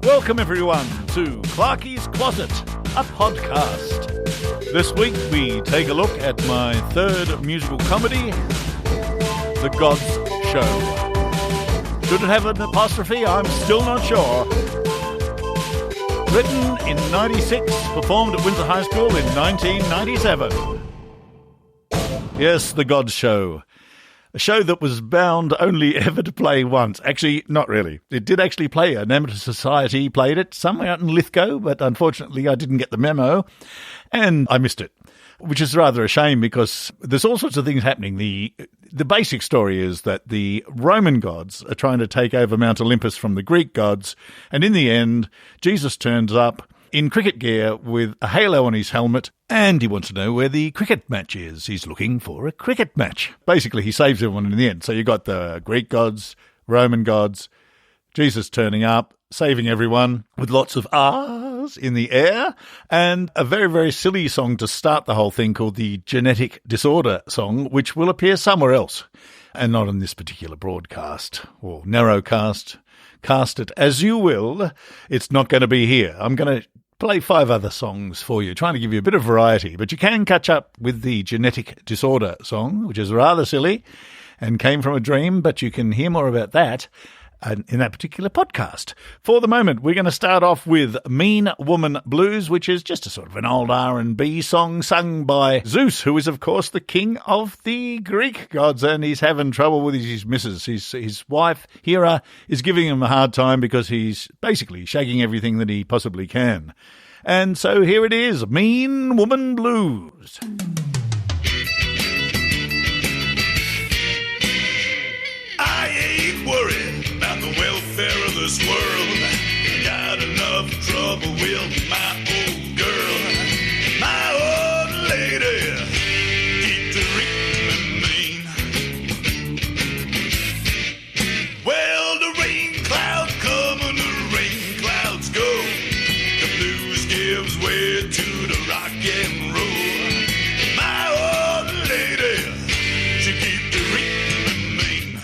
Welcome everyone to Clarky's Closet, a podcast. This week we take a look at my third musical comedy, The Gods Show. Should it have an apostrophe? I'm still not sure. Written in 96, performed at Windsor High School in 1997. Yes, The Gods Show. A show that was bound only ever to play once. Actually, not really. It did actually play. An amateur society played it somewhere out in Lithgow, but unfortunately I didn't get the memo, and I missed it, which is rather a shame because there's all sorts of things happening. The basic story is that the Roman gods are trying to take over Mount Olympus from the Greek gods, and in the end, Jesus turns up in cricket gear with a halo on his helmet, and he wants to know where the cricket match is. He's looking for a cricket match. Basically, he saves everyone in the end. So you've got the Greek gods, Roman gods, Jesus turning up, saving everyone with lots of ahs in the air, and a very, very silly song to start the whole thing called the Genetic Disorder Song, which will appear somewhere else, and not on this particular broadcast, or narrowcast. Cast it as you will. It's not going to be here. I'm going to play 5 other songs for you, trying to give you a bit of variety, but you can catch up with the Genetic Disorder Song, which is rather silly and came from a dream, but you can hear more about that in that particular podcast. For the moment, we're going to start off with Mean Woman Blues, which is just a sort of an old R&B song sung by Zeus, who is, of course, the king of the Greek gods, and he's having trouble with his missus. His wife, Hera, is giving him a hard time because he's basically shagging everything that he possibly can. And so here it is, Mean Woman Blues. I ain't worried about the welfare of this world. Got enough trouble with my old girl. My old lady, keep treating me mean. Well, the rain clouds come and the rain clouds go. The blues gives way to the rock and roll. My old lady, she keep treating me mean.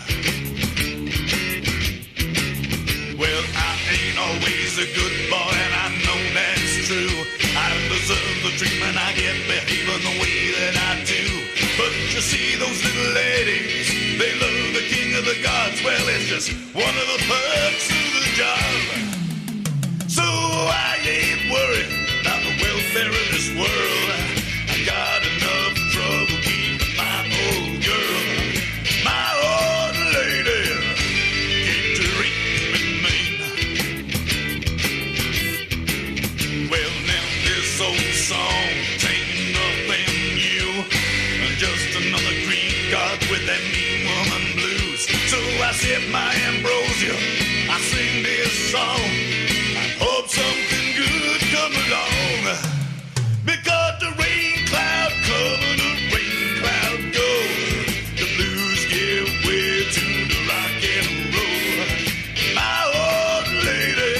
Well, I ain't always a good boy, and I know that's true. I deserve the treatment I get behaving the way that I do. But you see those little ladies, they love the king of the gods. Well, it's just one of the perks of the job. So I ain't worried about the welfare of this world. I got enough trouble keeping my old girl. My old lady, keep treating me mean. Well, now this old song ain't nothing new. Just another Greek god with that mean woman blues. So I sip my ambrosia, I sing this song. I hope something good come along. Because the rain cloud come and the rain cloud go. The blues give way to the rock and roll. My old lady,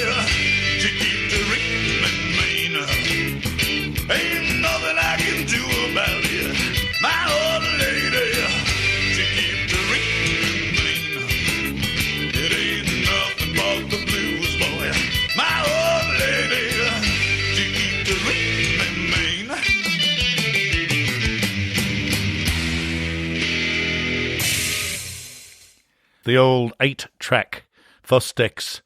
she keep treating me mean. Ain't nothing I can do about it. My old lady, she keep treating me mean. It ain't nothing but the blues, boy. My old lady, she keep treating me mean. The old 8-track Fostex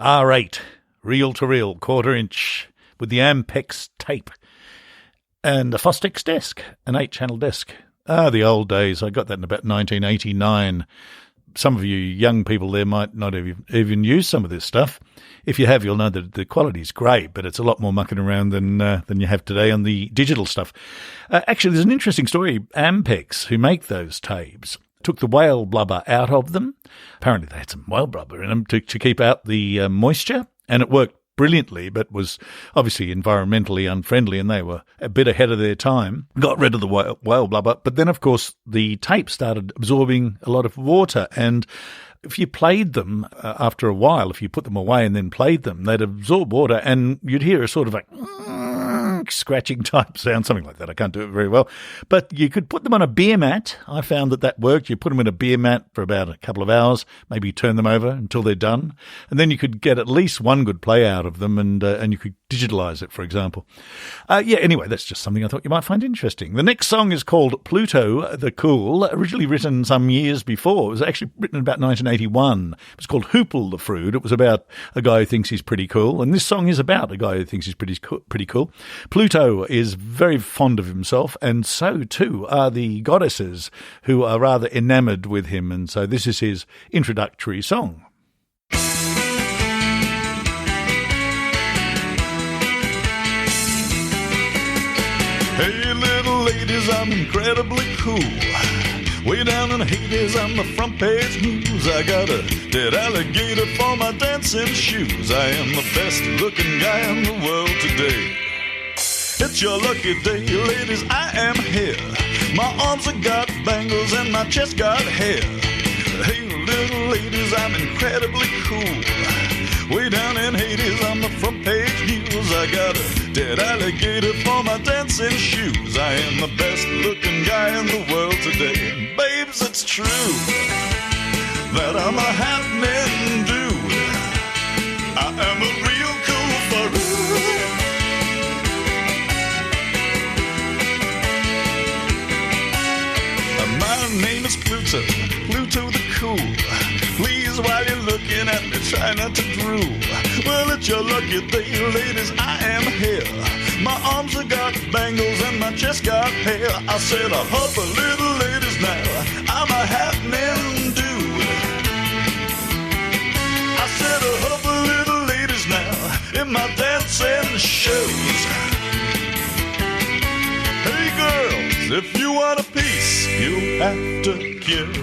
R8, reel-to-reel, quarter-inch, with the Ampex tape. And a Fostex desk, an 8-channel desk. The old days. I got that in about 1989. Some of you young people there might not have even used some of this stuff. If you have, you'll know that the quality's great, but it's a lot more mucking around than you have today on the digital stuff. Actually, there's an interesting story. Ampex, who make those tapes, took the whale blubber out of them. Apparently they had some whale blubber in them to keep out the moisture, and it worked brilliantly, but was obviously environmentally unfriendly, and they were a bit ahead of their time. Got rid of the whale blubber, but then, of course, the tape started absorbing a lot of water, and if you played them after a while, if you put them away and then played them, they'd absorb water, and you'd hear a sort of a scratching type sound, something like that. I can't do it very well. But you could put them on a beer mat. I found that worked. You put them in a beer mat for about a couple of hours, maybe turn them over until they're done. And then you could get at least one good play out of them, and you could digitalize it, for example. Anyway, that's just something I thought you might find interesting. The next song is called Pluto the Cool, originally written some years before. It was actually written in about 1981. It was called Hoople the Frood. It was about a guy who thinks he's pretty cool, and this song is about a guy who thinks he's pretty cool. Pluto is very fond of himself, and so too are the goddesses, who are rather enamoured with him, and so this is his introductory song. Hey little ladies, I'm incredibly cool. Way down in Hades, I'm the front page news. I got a dead alligator for my dancing shoes. I am the best looking guy in the world today. It's your lucky day, ladies, I am here. My arms have got bangles and my chest got hair. Hey little ladies, I'm incredibly cool. Way down in Hades, I'm the front page news. I got a dead alligator for my dancing shoes. I am the best looking guy in the world today. And babes, it's true that I'm a happening dude. I am a real cool furry. My name is Pluto, Pluto the Cool. Please, while you're looking at me, try not to drool. Well, it's your lucky day, ladies, I am here. My arms have got bangles and my chest got hair. I said, hop a little ladies now, I'm a happening dude. I said, hop a little ladies now, in my dancing shows. Hey girls, if you want a piece, you have to give.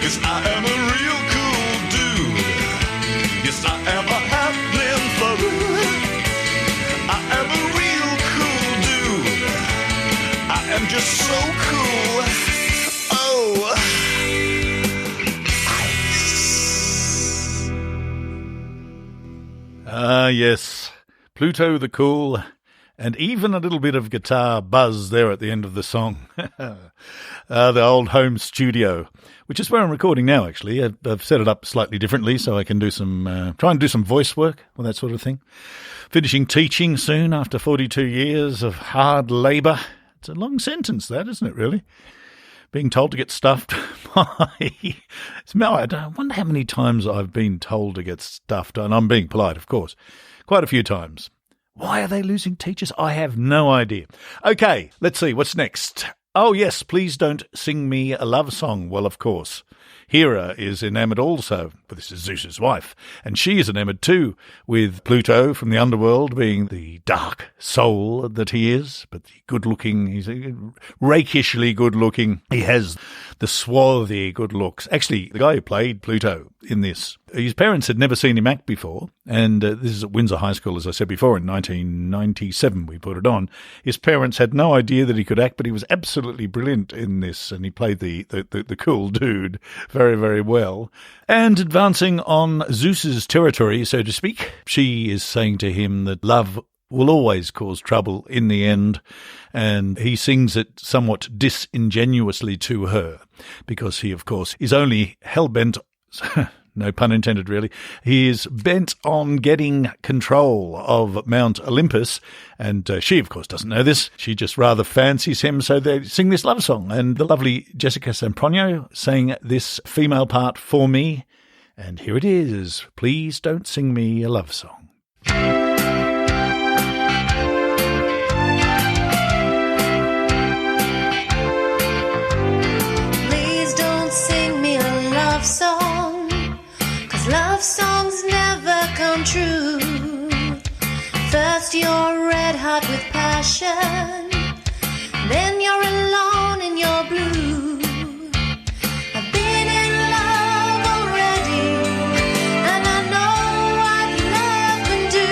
'Cause I am a real cool dude. Yes, I am a happening furry. I am a real cool dude. I am just so cool. Oh, ice. Yes, Pluto the Cool. And even a little bit of guitar buzz there at the end of the song. The old home studio, which is where I'm recording now, actually. I've set it up slightly differently so I can do try and do some voice work or that sort of thing. Finishing teaching soon after 42 years of hard labour. It's a long sentence, that, isn't it, really? Being told to get stuffed by... I wonder how many times I've been told to get stuffed, and I'm being polite, of course. Quite a few times. Why are they losing teachers? I have no idea. Okay, let's see. What's next? Oh, yes, please don't sing me a love song. Well, of course. Hera is enamoured also, but this is Zeus's wife, and she is enamoured too, with Pluto from the underworld being the dark soul that he is, but the good-looking, he's rakishly good-looking. He has the swarthy good looks. Actually, the guy who played Pluto in this, his parents had never seen him act before, and this is at Windsor High School, as I said before, in 1997 we put it on. His parents had no idea that he could act, but he was absolutely brilliant in this, and he played the cool dude very, very well. And advancing on Zeus's territory, so to speak, she is saying to him that love will always cause trouble in the end, and he sings it somewhat disingenuously to her, because he, of course, is only hell-bent... No pun intended, really. He is bent on getting control of Mount Olympus, and she, of course, doesn't know this. She just rather fancies him, so they sing this love song. And the lovely Jessica Zamprogno sang this female part for me, and here it is. Please don't sing me a love song. Please don't sing me a love song. Love songs never come true. First you're red hot with passion, then you're alone and you're blue. I've been in love already, and I know what love can do.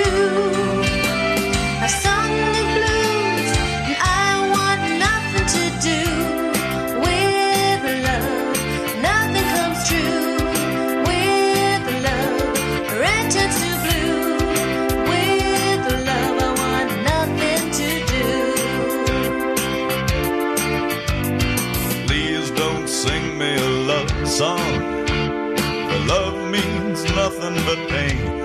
love song. For love means nothing but pain.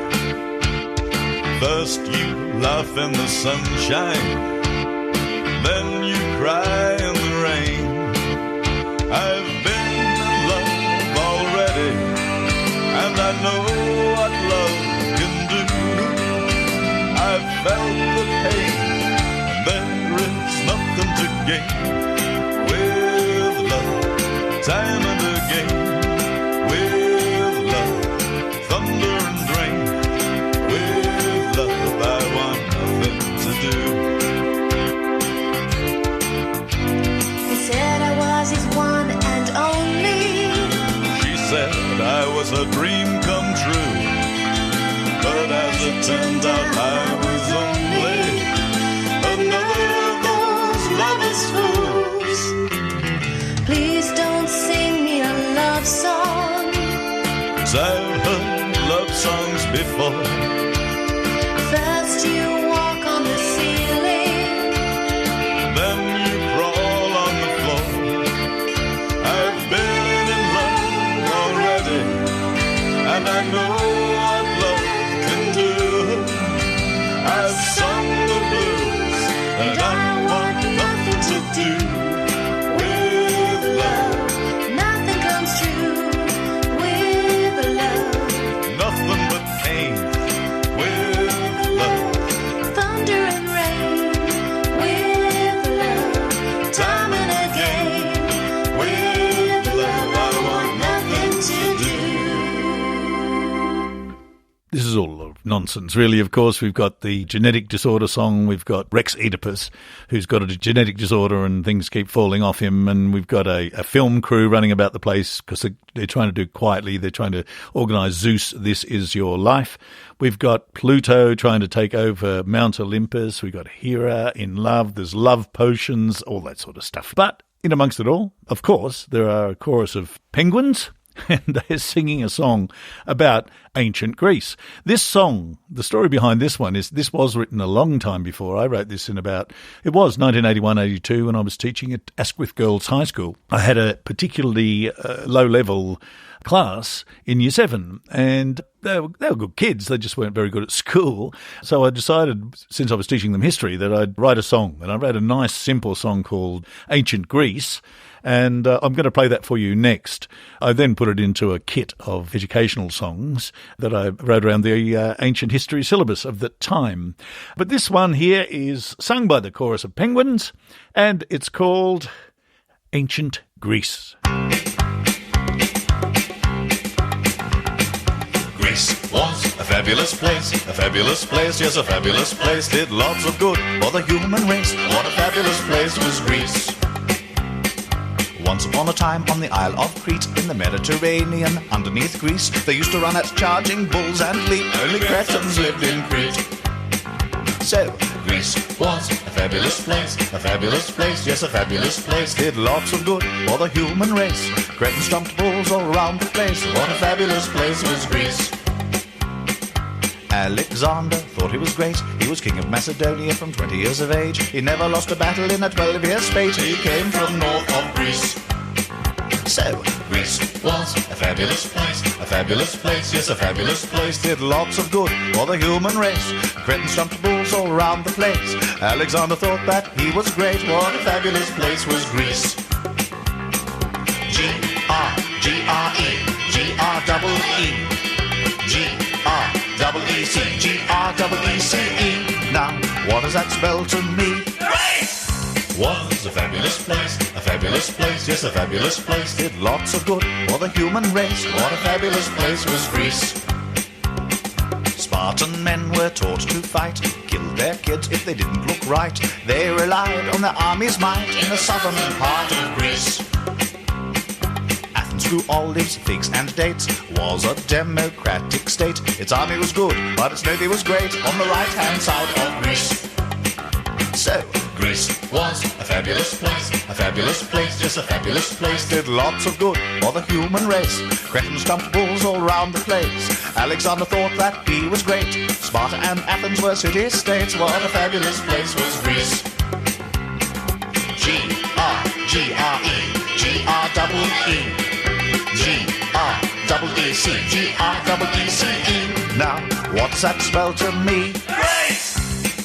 First you laugh in the sunshine, then you cry in the rain. I've been in love already, and I know what love can do. I've felt the pain, and there is nothing to gain. With love, time and again. With love, thunder and rain. With love, I want nothing to do. He said I was his one and only. She said I was a dream come true. But as it turned out, I was only another of those lovers' fools. Please don't sing me a love song. 'Cause I've heard love songs before. First you walk on the ceiling, Then you crawl on the floor. I've been in love already, and I know what love can do. I've sung the blues, and I want nothing to do. With love, nothing comes true. With love, nothing but pain. With love, thunder and rain. With love, time and again. with love, I want nothing to do. This is all nonsense, really. Of course, we've got the genetic disorder song. We've got Rex Oedipus, who's got a genetic disorder and things keep falling off him. And we've got a film crew running about the place because they're trying to do it quietly. They're trying to organise Zeus, This Is Your Life. We've got Pluto trying to take over Mount Olympus. We've got Hera in love. There's love potions, all that sort of stuff. But in amongst it all, of course, there are a chorus of penguins. And they're singing a song about ancient Greece. This song, the story behind this one is this was written a long time before. I wrote this in about, it was 1981-82 when I was teaching at Asquith Girls High School. I had a particularly low-level class in Year 7, and they were good kids. They just weren't very good at school. So I decided, since I was teaching them history, that I'd write a song. And I wrote a nice, simple song called Ancient Greece. And I'm going to play that for you next. I then put it into a kit of educational songs that I wrote around the ancient history syllabus of the time. But this one here is sung by the chorus of penguins, and it's called Ancient Greece. Greece was a fabulous place, yes, a fabulous place. Did lots of good for the human race. What a fabulous place was Greece. Once upon a time on the Isle of Crete in the Mediterranean, underneath Greece, they used to run at charging bulls and leap. Only Cretans lived in Crete. So, Greece was a fabulous place, yes, a fabulous place. Did lots of good for the human race. Cretans stomped bulls all around the place. What a fabulous place was Greece. Alexander thought he was great. He was king of Macedonia from 20 years of age. He never lost a battle in a 12-year spate. He came from north of Greece. So, Greece was a fabulous place, yes, a fabulous place. Did lots of good for the human race. Cretans stomped bulls all around the place. Alexander thought that he was great. What a fabulous place was Greece. G-R-G-R-E, G-R-double-E, G-R-double-E-C, G-R-double-E-C-E. Now, what does that spell to me? Greece was a fabulous place, yes, a fabulous place. Did lots of good for the human race. What a fabulous place was Greece. Spartan men were taught to fight, killed their kids if they didn't look right. They relied on their army's might in the southern part of Greece. Athens grew olives, figs and dates, was a democratic state. Its army was good, but its navy was great on the right-hand side of Greece. So, Greece was a fabulous place, yes, a fabulous place. Did lots of good for the human race. Cretans stomped bulls all round the place. Alexander thought that he was great. Sparta and Athens were city-states. What a fabulous place was Greece. G-R-G-R-E, G-R-double-E, G-R-E-E-C-E. Now, what's that spell to me? Grace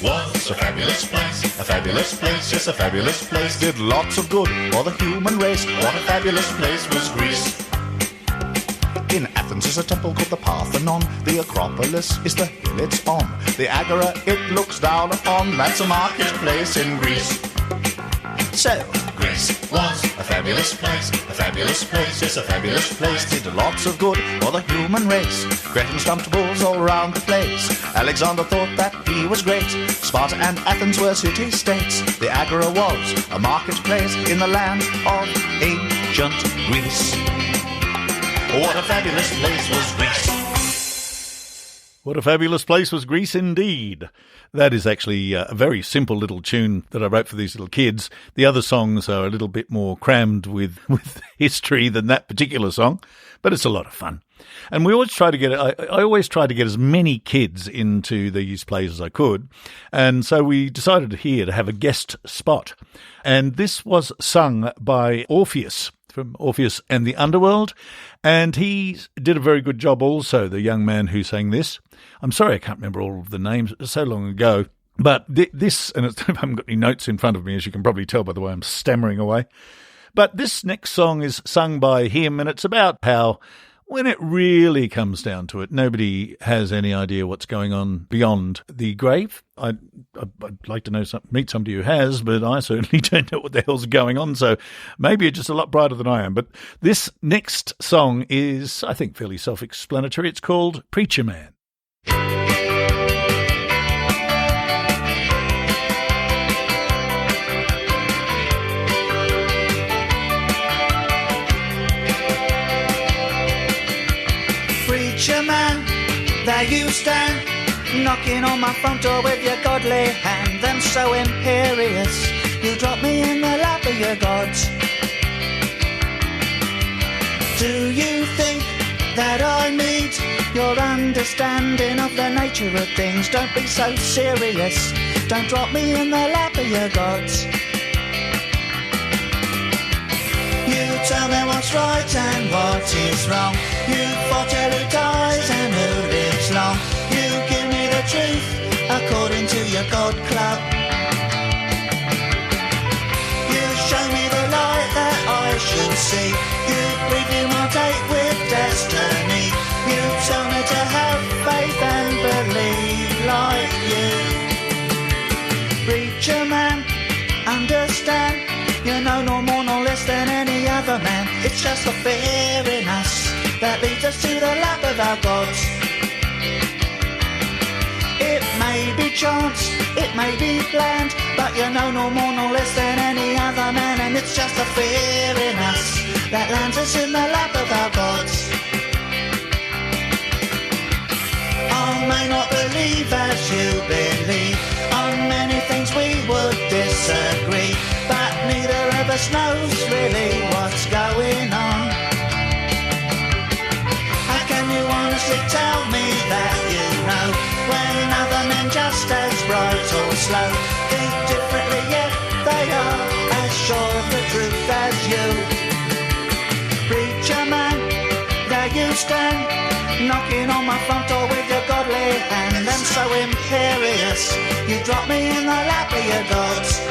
was a fabulous place, a fabulous place, yes, a fabulous place. Did lots of good for the human race. What a fabulous place was Greece. In Athens is a temple called the Parthenon. The Acropolis is the hill it's on. The Agora it looks down upon. That's a marketplace in Greece. So, Greece was a fabulous place, yes, a fabulous place. did lots of good for the human race. Creating stumped bulls all around the place. Alexander thought that he was great. Sparta and Athens were city-states. The Agora was a marketplace in the land of ancient Greece. What a fabulous place was Greece. What a fabulous place was Greece indeed. That is actually a very simple little tune that I wrote for these little kids. The other songs are a little bit more crammed with history than that particular song, but it's a lot of fun. And we always try to get, I always try to get as many kids into these plays as I could. And so we decided here to have a guest spot. And this was sung by Orpheus, from Orpheus and the Underworld, and he did a very good job also, the young man who sang this. I'm sorry I can't remember all of the names, it was so long ago, but this, and I haven't got any notes in front of me, as you can probably tell by the way I'm stammering away, but this next song is sung by him, and it's about how, when it really comes down to it, nobody has any idea what's going on beyond the grave. I'd like to meet somebody who has, but I certainly don't know what the hell's going on, so maybe you're just a lot brighter than I am. But this next song is, I think, fairly self-explanatory. It's called Preacher Man. Preacher man, there you stand, knocking on my front door with your godly hand. I'm so imperious, you drop me in the lap of your gods. Do you think that I need your understanding of the nature of things? Don't be so serious, don't drop me in the lap of your gods. You tell me what's right and what is wrong. You foretell who dies and who lives long. You give me the truth according to your God club. You show me the light that I should see. You preview my date with destiny. You tell me to have faith and believe like you. Preacher man, understand, you're no more nor less than any other man. It's just the fear in us that leads us to the lap of our gods. It may be chance, it may be planned, but you're no more nor less than any other man. And it's just the fear in us that lands us in the lap of our gods. I may not believe as you believe, on many things we would disagree, but neither of us knows really what's going on. How can you honestly tell me that you know, when other men just as bright or slow think differently, yet they are as sure of the truth as you. Preacher man, there you stand, knocking on my front door with your godly hand. I'm so imperious, you drop me in the lap of your gods.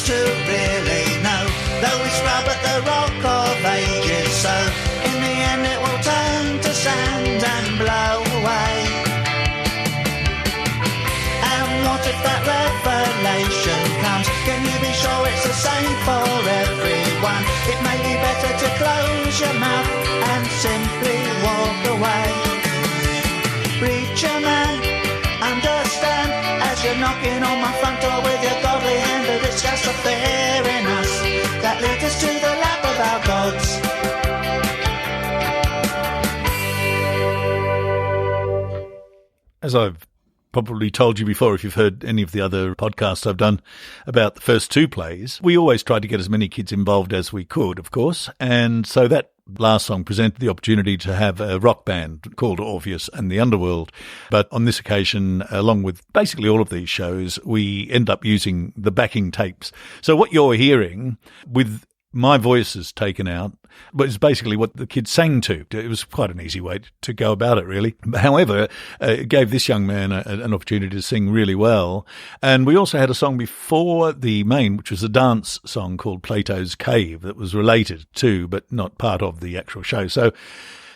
To really know, though we scrub at the rock of ages, so in the end it will turn to sand and blow away. And what if that revelation comes? Can you be sure it's the same for everyone? It may be better to close your mouth and simply walk away. Preacher man, understand, as you're knocking on my front door with your godly hand, that it's just a fear in us that leads us to the lap of our gods. As I've probably told you before, if you've heard any of the other podcasts I've done about the first two plays, we always tried to get as many kids involved as we could, of course, and so that last song presented the opportunity to have a rock band called Orpheus and the Underworld. But on this occasion, along with basically all of these shows, we end up using the backing tapes. So what you're hearing with my voice is taken out, but it's basically what the kids sang to. It was quite an easy way to go about it, really. However, it gave this young man an opportunity to sing really well. And we also had a song before the main, which was a dance song called Plato's Cave that was related to, but not part of the actual show. So,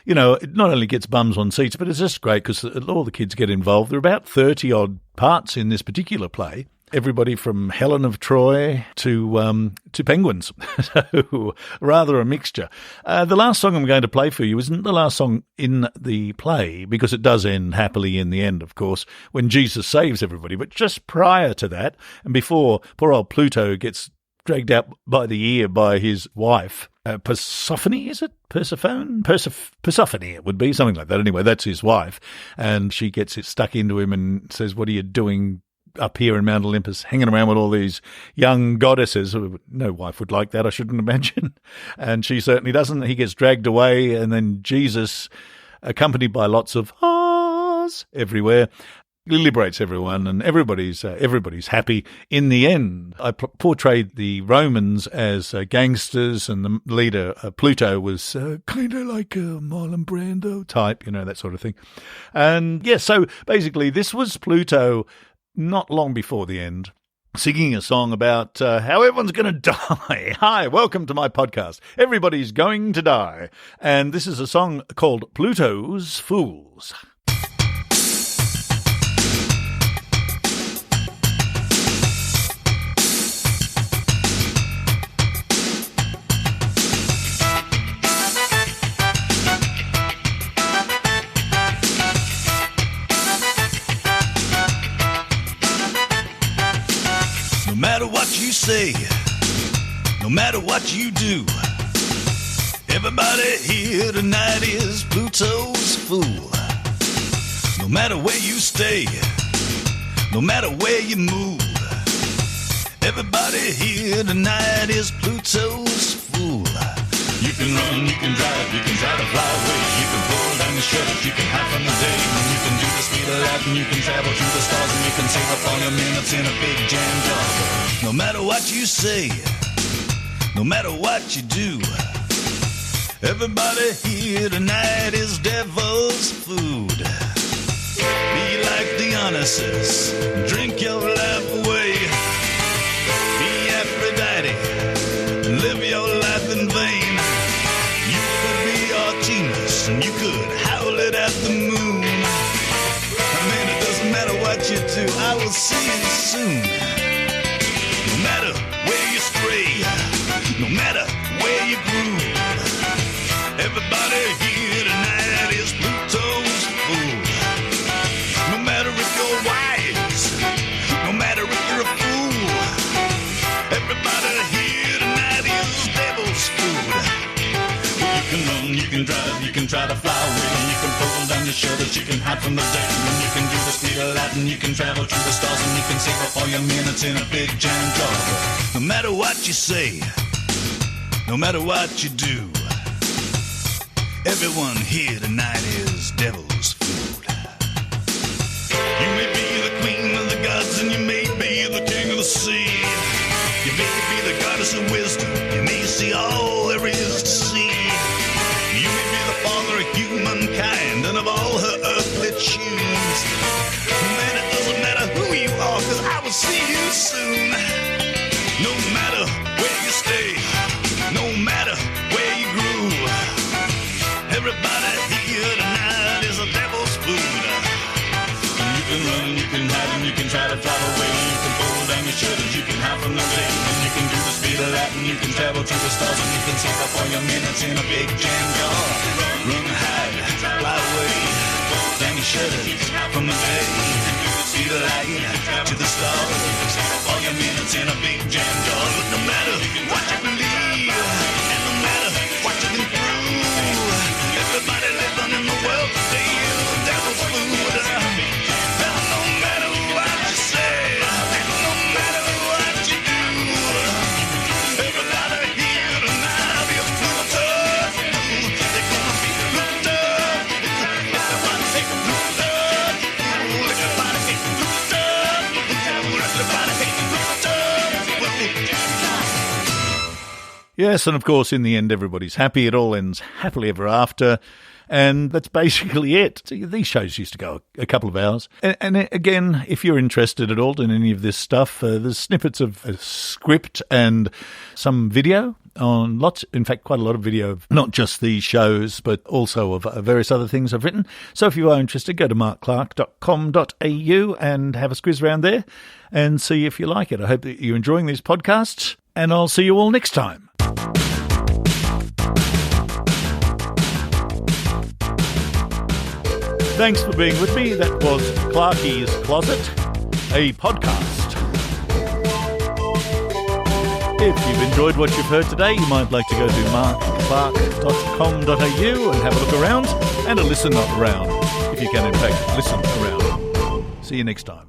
you know, it not only gets bums on seats, but it's just great because all the kids get involved. There are about 30-odd parts in this particular play. Everybody from Helen of Troy to penguins, so rather a mixture. The last song I'm going to play for you isn't the last song in the play because it does end happily in the end, of course, when Jesus saves everybody. But just prior to that, and before poor old Pluto gets dragged out by the ear by his wife, Persephone, is it? Persephone, it would be, something like that. Anyway, that's his wife, and she gets it stuck into him and says, "What are you doing up here in Mount Olympus, hanging around with all these young goddesses?" No wife would like that, I shouldn't imagine. And she certainly doesn't. He gets dragged away, and then Jesus, accompanied by lots of ahs everywhere, liberates everyone, and everybody's happy in the end. I portrayed the Romans as gangsters, and the leader, Pluto, was kind of like a Marlon Brando type, you know, that sort of thing. And yeah, so basically this was Pluto not long before the end, singing a song about how everyone's going to die. Hi, welcome to my podcast. Everybody's going to die. And this is a song called Pluto's Fools. No matter what you say, no matter what you do, everybody here tonight is Pluto's fool. No matter where you stay, no matter where you move, everybody here tonight is Pluto's fool. You can run, you can drive, you can try to fly away, you can pull down your shutters, you can hide from the day, you can do the speed of light, and you can travel through the stars, and you can save up all your minutes in a big jam jar. No matter what you say, no matter what you do, everybody here tonight is devil's food. Be like Dionysus, drink your life away. Be Aphrodite, live your life in vain. You could be Artemis, and you could howl it at the moon. I mean, it doesn't matter what you do, I will see you soon. No matter where you stray, no matter where you groove, everybody here tonight is Pluto's fool. No matter if you're wise, no matter if you're a fool, everybody here tonight is devil's food. Well, you can run, you can drive, you can try to fly away, and you can pull down your shutters, you can hide from the day, and you can do the speed of light, and you can travel through the stars, and you can save up all your minutes in a big jam jar. No matter what you say, no matter what you do, everyone here tonight is devil's food. You may be the queen of the gods, and you may be the king of the sea. You may be the goddess of wisdom, you may see all there is to see. You may be the father of humankind and of all her earthly tunes. Man, it doesn't matter who you are, 'cause I will see you soon. No matter where you stay, no matter where you groove, everybody here tonight is a devil's food. You can run, you can hide, and you can try to fly away. You can pull down your shutters, you can hide from the rain, and you can do the speed of light, and you can travel through the stars, and you can save up all your minutes in a big jam jar. Run, hide, fly away, pull down your shutters from the day, speed of light to the stars, save up all your minutes in a big jam jar. Look, no matter what you believe, and no matter what you can prove, everybody living in the world today is the devil's food. And no matter what you say, and no matter what you do, everybody here tonight is Pluto's food. Yes, and of course, in the end, everybody's happy. It all ends happily ever after. And that's basically it. So these shows used to go a couple of hours. And again, if you're interested at all in any of this stuff, there's snippets of a script and some video on lots, in fact, quite a lot of video of not just these shows, but also of various other things I've written. So if you are interested, go to markclark.com.au and have a squiz around there and see if you like it. I hope that you're enjoying these podcasts, and I'll see you all next time. Thanks for being with me. That was Clarky's Closet, a podcast. If you've enjoyed what you've heard today, you might like to go to markclark.com.au and have a look around and a listen around, if you can in fact listen around. See you next time.